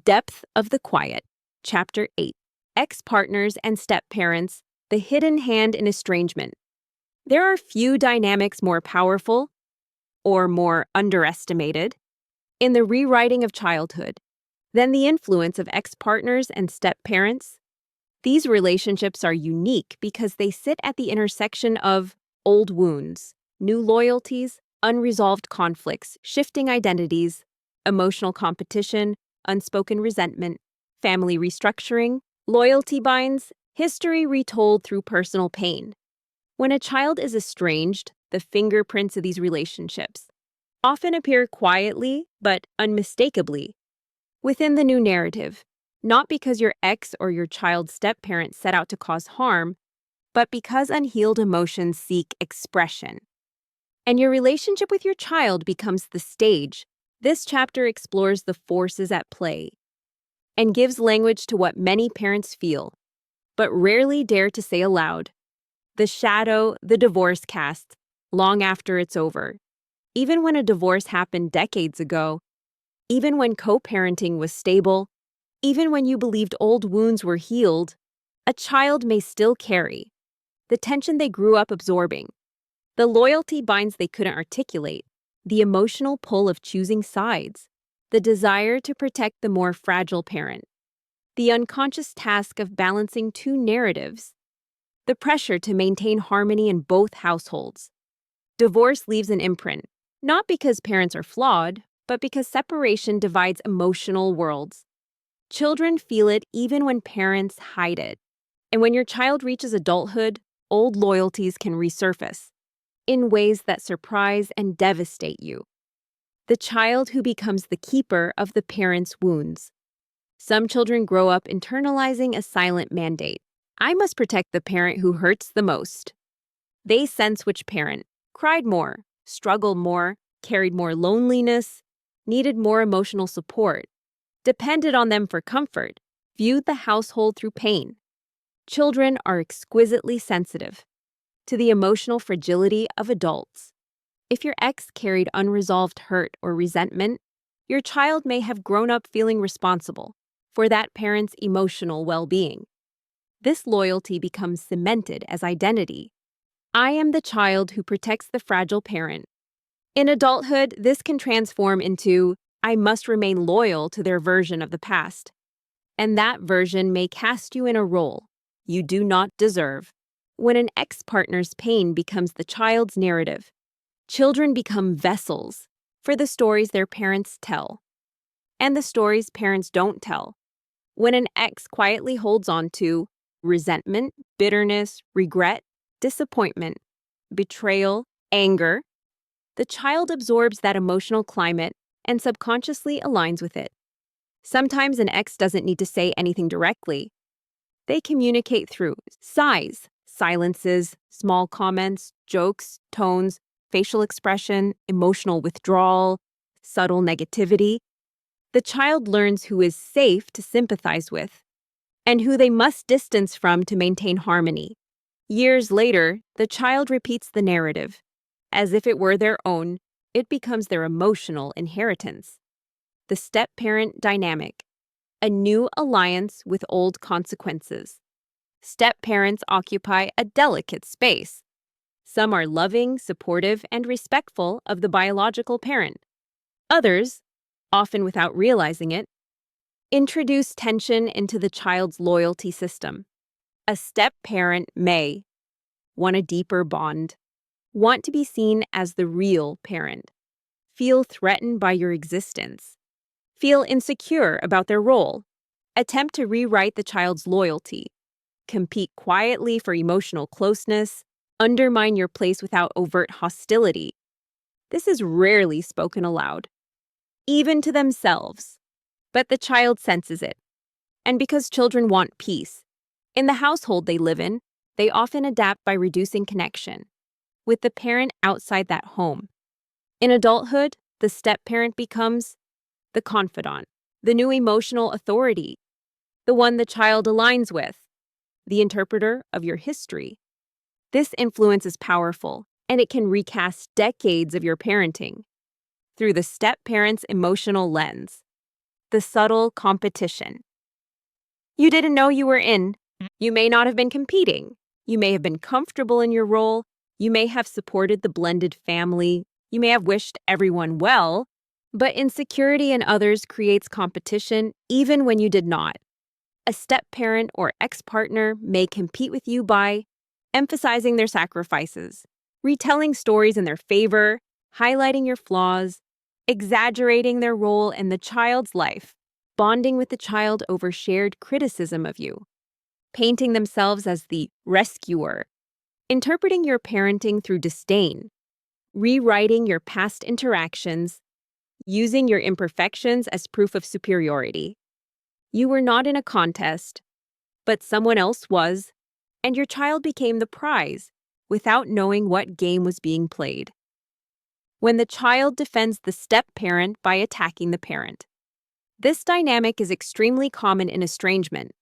Depth of the Quiet, Chapter 8, Ex-Partners and Step-Parents, The Hidden Hand in Estrangement. There are few dynamics more powerful, or more underestimated, in the rewriting of childhood than the influence of ex-partners and step-parents. These relationships are unique because they sit at the intersection of old wounds, new loyalties, unresolved conflicts, shifting identities, emotional competition, unspoken resentment, family restructuring, loyalty binds, history retold through personal pain. When a child is estranged, the fingerprints of these relationships often appear quietly but unmistakably within the new narrative, not because your ex or your child's step-parent set out to cause harm, but because unhealed emotions seek expression. And your relationship with your child becomes the stage. This chapter explores the forces at play and gives language to what many parents feel, but rarely dare to say aloud. The shadow the divorce casts long after it's over. Even when a divorce happened decades ago, even when co-parenting was stable, even when you believed old wounds were healed, a child may still carry the tension they grew up absorbing, the loyalty binds they couldn't articulate, the emotional pull of choosing sides, the desire to protect the more fragile parent, the unconscious task of balancing two narratives, the pressure to maintain harmony in both households. Divorce leaves an imprint, not because parents are flawed, but because separation divides emotional worlds. Children feel it even when parents hide it. And when your child reaches adulthood, old loyalties can resurface in ways that surprise and devastate you. The child who becomes the keeper of the parent's wounds. Some children grow up internalizing a silent mandate. I must protect the parent who hurts the most. They sense which parent cried more, struggled more, carried more loneliness, needed more emotional support, depended on them for comfort, viewed the household through pain. Children are exquisitely sensitive to the emotional fragility of adults. If your ex carried unresolved hurt or resentment, your child may have grown up feeling responsible for that parent's emotional well-being. This loyalty becomes cemented as identity. I am the child who protects the fragile parent. In adulthood, this can transform into, I must remain loyal to their version of the past. And that version may cast you in a role you do not deserve. When an ex-partner's pain becomes the child's narrative, children become vessels for the stories their parents tell, and the stories parents don't tell. When an ex quietly holds on to resentment, bitterness, regret, disappointment, betrayal, anger, the child absorbs that emotional climate and subconsciously aligns with it. Sometimes an ex doesn't need to say anything directly. They communicate through sighs, silences, small comments, jokes, tones, facial expression, emotional withdrawal, subtle negativity. The child learns who is safe to sympathize with and who they must distance from to maintain harmony. Years later, the child repeats the narrative. As if it were their own, it becomes their emotional inheritance. The step-parent dynamic, a new alliance with old consequences. Step-parents occupy a delicate space. Some are loving, supportive, and respectful of the biological parent. Others, often without realizing it, introduce tension into the child's loyalty system. A step-parent may want a deeper bond, want to be seen as the real parent, feel threatened by your existence, feel insecure about their role, attempt to rewrite the child's loyalty, compete quietly for emotional closeness, undermine your place without overt hostility. This is rarely spoken aloud, even to themselves, but the child senses it. And because children want peace, in the household they live in, they often adapt by reducing connection with the parent outside that home. In adulthood, the step-parent becomes the confidant, the new emotional authority, the one the child aligns with, the interpreter of your history. This influence is powerful, and it can recast decades of your parenting through the step-parent's emotional lens. the subtle competition. You didn't know you were in. You may not have been competing. You may have been comfortable in your role. You may have supported the blended family. You may have wished everyone well. But insecurity in others creates competition even when you did not. A step-parent or ex-partner may compete with you by emphasizing their sacrifices, retelling stories in their favor, highlighting your flaws, exaggerating their role in the child's life, bonding with the child over shared criticism of you, painting themselves as the rescuer, interpreting your parenting through disdain, rewriting your past interactions, using your imperfections as proof of superiority. You were not in a contest, but someone else was, and your child became the prize without knowing what game was being played. When the child defends the step-parent by attacking the parent. This dynamic is extremely common in estrangement.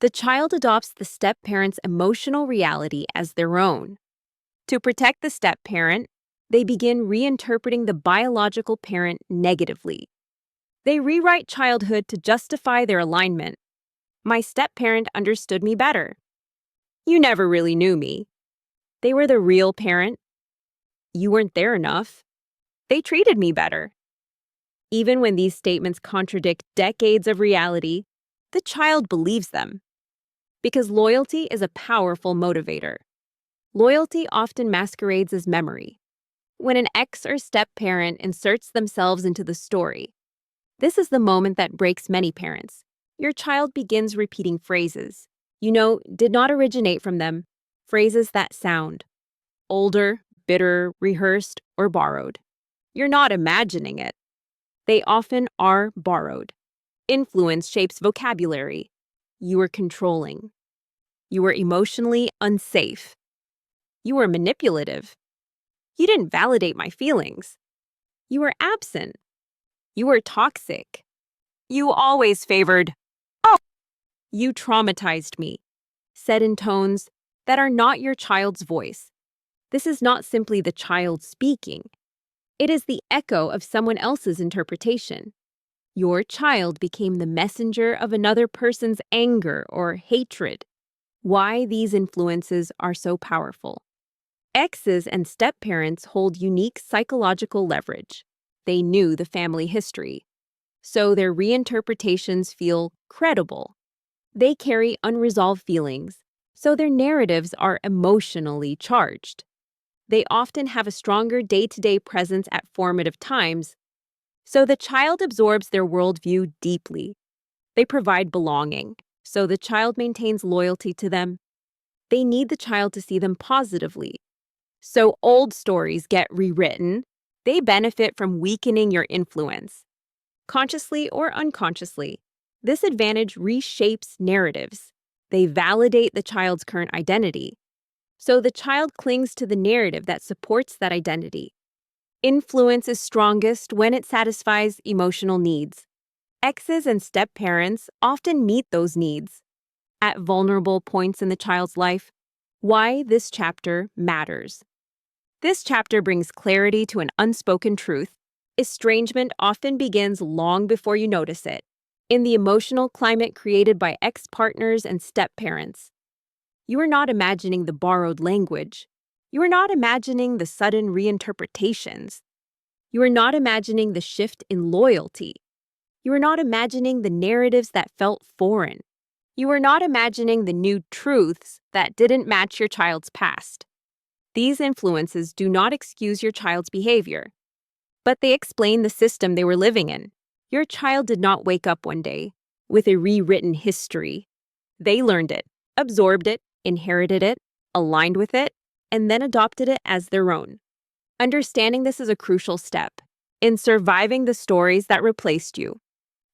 The child adopts the step-parent's emotional reality as their own. To protect the step-parent, they begin reinterpreting the biological parent negatively. They rewrite childhood to justify their alignment. My step-parent understood me better. You never really knew me. They were the real parent. You weren't there enough. They treated me better. Even when these statements contradict decades of reality, the child believes them. Because loyalty is a powerful motivator. Loyalty often masquerades as memory. When an ex or step-parent inserts themselves into the story, this is the moment that breaks many parents. Your child begins repeating phrases did not originate from them, phrases that sound older, bitter, rehearsed, or borrowed. You're not imagining it. They often are borrowed. Influence shapes vocabulary. You were controlling. You were emotionally unsafe. You were manipulative. You didn't validate my feelings. You were absent. You were toxic. You always favored. Oh! You traumatized me. Said in tones that are not your child's voice. This is not simply the child speaking. It is the echo of someone else's interpretation. Your child became the messenger of another person's anger or hatred. Why these influences are so powerful. Exes and step-parents hold unique psychological leverage. They knew the family history, so their reinterpretations feel credible. They carry unresolved feelings, so their narratives are emotionally charged. They often have a stronger day-to-day presence at formative times, so the child absorbs their worldview deeply. They provide belonging, so the child maintains loyalty to them. They need the child to see them positively. So old stories get rewritten. They benefit from weakening your influence. Consciously or unconsciously, this advantage reshapes narratives. They validate the child's current identity. So the child clings to the narrative that supports that identity. Influence is strongest when it satisfies emotional needs. Exes and step-parents often meet those needs. At vulnerable points in the child's life, why this chapter matters. This chapter brings clarity to an unspoken truth. Estrangement often begins long before you notice it, in the emotional climate created by ex-partners and step-parents. You are not imagining the borrowed language. You are not imagining the sudden reinterpretations. You are not imagining the shift in loyalty. You are not imagining the narratives that felt foreign. You are not imagining the new truths that didn't match your child's past. These influences do not excuse your child's behavior, but they explain the system they were living in. Your child did not wake up one day with a rewritten history. They learned it, absorbed it, inherited it, aligned with it, and then adopted it as their own. Understanding this is a crucial step in surviving the stories that replaced you.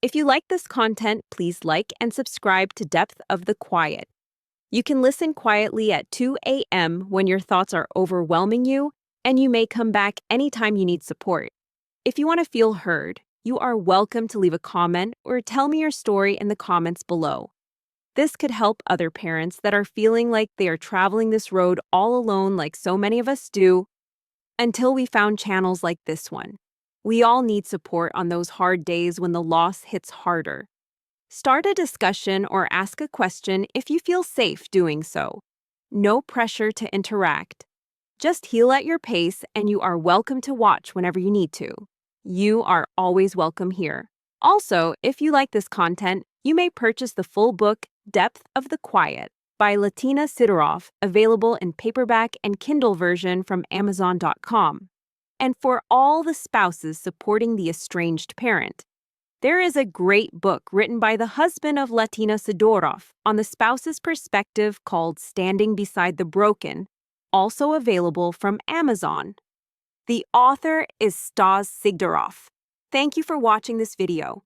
If you like this content, please like and subscribe to Depth of the Quiet. You can listen quietly at 2 a.m. when your thoughts are overwhelming you, and you may come back anytime you need support. If you want to feel heard, you are welcome to leave a comment or tell me your story in the comments below. This could help other parents that are feeling like they are traveling this road all alone like so many of us do, until we found channels like this one. We all need support on those hard days when the loss hits harder. Start a discussion or ask a question if you feel safe doing so. No pressure to interact. Just heal at your pace, and you are welcome to watch whenever you need to. You are always welcome here. Also, if you like this content, you may purchase the full book, Depth of the Quiet, by Latina Sidoroff, available in paperback and Kindle version from Amazon.com. And for all the spouses supporting the estranged parent, there is a great book written by the husband of Latina Sidoroff on the spouse's perspective called Standing Beside the Broken, also available from Amazon. The author is Stas Sigdorov. Thank you for watching this video.